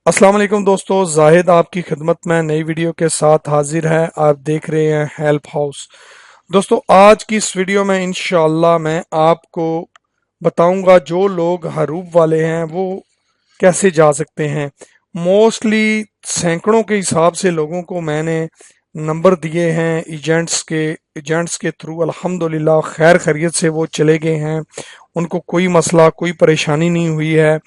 अस्सलाम वालेकुम दोस्तों, जाहिद आपकी खिदमत में नई वीडियो के साथ हाजिर है। आप देख रहे हैं हेल्प हाउस। दोस्तों, आज की इस वीडियो में इंशाअल्लाह मैं आपको बताऊंगा जो लोग हरूब वाले हैं वो कैसे जा सकते हैं। मोस्टली सैकड़ों के हिसाब से लोगों को मैंने नंबर दिए हैं एजेंट्स के थ्रू। अल्हम्दुलिल्लाह खैर खैरियत से वो चले गए हैं, उनको कोई मसला कोई परेशानी नहीं हुई है।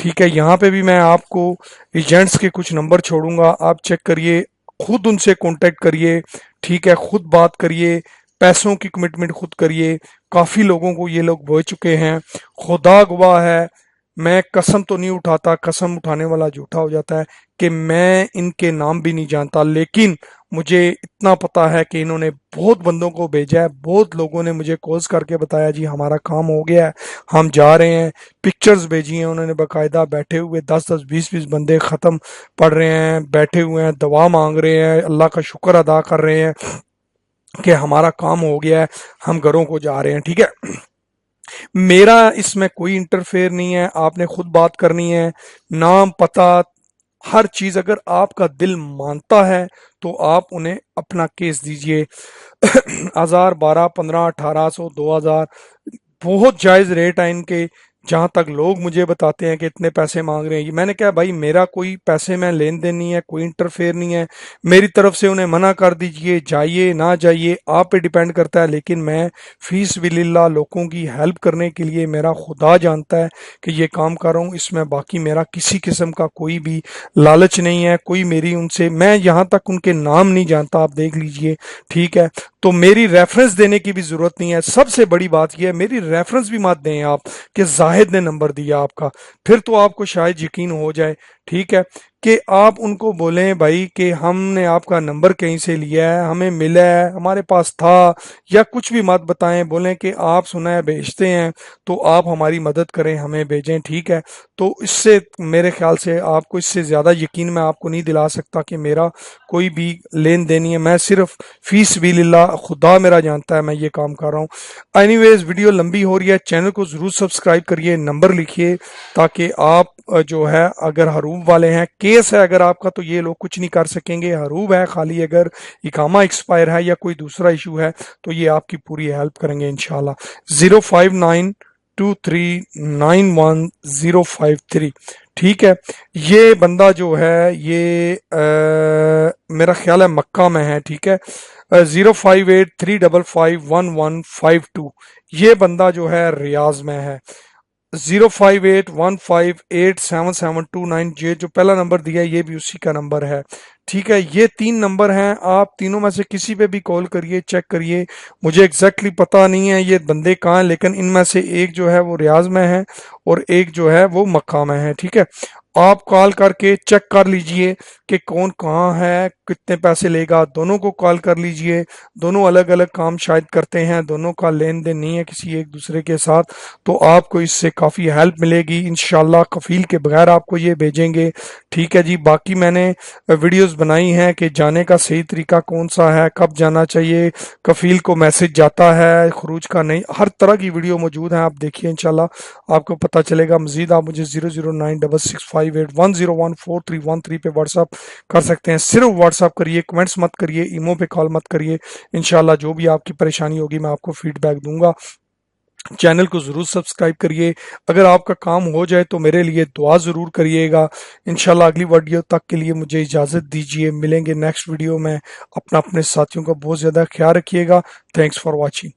ठीक है, यहाँ पे भी मैं आपको एजेंट्स के कुछ नंबर छोड़ूंगा, आप चेक करिए, खुद उनसे कांटेक्ट करिए। ठीक है, खुद बात करिए, पैसों की कमिटमेंट खुद करिए। काफ़ी लोगों को ये लोग बोल चुके हैं, खुदा गवाह है। मैं कसम तो नहीं उठाता, कसम उठाने वाला झूठा हो जाता है, कि मैं इनके नाम भी नहीं जानता, लेकिन मुझे इतना पता है कि इन्होंने बहुत बंदों को भेजा है। बहुत लोगों ने मुझे कॉल्स करके बताया जी हमारा काम हो गया है, हम जा रहे हैं। पिक्चर्स भेजी हैं उन्होंने बाकायदा, बैठे हुए 10-10 20-20 बंदे ख़त्म पढ़ रहे हैं, बैठे हुए हैं, दुआ मांग रहे हैं, अल्लाह का शुक्र अदा कर रहे हैं कि हमारा काम हो गया है, हम घरों को जा रहे हैं। ठीक है, मेरा इसमें कोई इंटरफेयर नहीं है, आपने खुद बात करनी है। नाम पता हर चीज अगर आपका दिल मानता है तो आप उन्हें अपना केस दीजिए। 1000 12 15 1800 2000 बहुत जायज रेट है इनके। जहां तक लोग मुझे बताते हैं कि इतने पैसे मांग रहे हैं, मैंने कहा भाई मेरा कोई पैसे में लेन देन नहीं है, कोई इंटरफेयर नहीं है मेरी तरफ से। उन्हें मना कर दीजिए, जाइए ना जाइए आप पे डिपेंड करता है। लेकिन मैं फीस बिलिल्लाह लोगों की हेल्प करने के लिए, मेरा खुदा जानता है कि ये काम कर रहा हूँ, इसमें बाकी मेरा किसी किस्म का कोई भी लालच नहीं है। कोई मेरी उनसे, मैं यहाँ तक उनके नाम नहीं जानता, आप देख लीजिए। ठीक है, तो मेरी रेफरेंस देने की भी जरूरत नहीं है। सबसे बड़ी बात यह है, मेरी रेफरेंस भी मत दें आप कि जाहिद ने नंबर दिया आपका, फिर तो आपको शायद यकीन हो जाए। ठीक है, कि आप उनको बोलें भाई कि हमने आपका नंबर कहीं से लिया है, हमें मिला है, हमारे पास था, या कुछ भी मत बताएं। बोलें कि आप सुना है भेजते हैं तो आप हमारी मदद करें, हमें भेजें। ठीक है, तो इससे मेरे ख्याल से आपको इससे ज़्यादा यकीन मैं आपको नहीं दिला सकता कि मेरा कोई भी लेन देन नहीं है। मैं सिर्फ फीस भी लिल्ला, खुदा मेरा जानता है मैं ये काम कर रहा हूँ। एनीवेज, वीडियो लंबी हो रही है, चैनल को ज़रूर सब्सक्राइब करिए, नंबर लिखिए, ताकि आप जो है अगर हरूब वाले हैं, केस है अगर आपका, तो ये लोग कुछ नहीं कर सकेंगे। हरूब है खाली अगर इकामा एक्सपायर है या कोई दूसरा इशू है तो ये आपकी पूरी हेल्प करेंगे इंशाल्लाह। 0592391053। ठीक है, ये बंदा जो है ये मेरा ख्याल है मक्का में है। ठीक है, 0583551152। ये बंदा जो है रियाज में है। 0581587729, ये जो पहला नंबर दिया है ये भी उसी का नंबर है। ठीक है, ये 3 नंबर हैं, आप तीनों में से किसी पे भी कॉल करिए, चेक करिए। मुझे एग्जैक्टली पता नहीं है ये बंदे कहाँ हैं, लेकिन इनमें से एक जो है वो रियाज में है और एक जो है वो मक्का में है। ठीक है, आप कॉल करके चेक कर लीजिए कि कौन कहाँ है, कितने पैसे लेगा। दोनों को कॉल कर लीजिए, दोनों अलग अलग काम शायद करते हैं, दोनों का लेन देन नहीं है किसी एक दूसरे के साथ, तो आपको इससे काफ़ी हेल्प मिलेगी इंशाल्लाह। कफील के बगैर आपको ये भेजेंगे। ठीक है जी, बाकी मैंने वीडियोस बनाई हैं कि जाने का सही तरीका कौन सा है, कब जाना चाहिए, कफील को मैसेज जाता है खरूज का नहीं, हर तरह की वीडियो मौजूद है, आप देखिए इंशाल्लाह आपको पता चलेगा। मजीद आप मुझे 00966581014313 पे व्हाट्सअप कर सकते हैं। सिर्फ व्हाट्सअप करिए, कमेंट्स मत करिए, ईमो पे कॉल मत करिए। इंशाल्लाह जो भी आपकी परेशानी होगी मैं आपको फीडबैक दूंगा। चैनल को ज़रूर सब्सक्राइब करिए। अगर आपका काम हो जाए तो मेरे लिए दुआ ज़रूर करिएगा। इंशाल्लाह अगली वीडियो तक के लिए मुझे इजाज़त दीजिए, मिलेंगे नेक्स्ट वीडियो में। अपने साथियों का बहुत ज़्यादा ख्याल रखिएगा। Thanks for watching.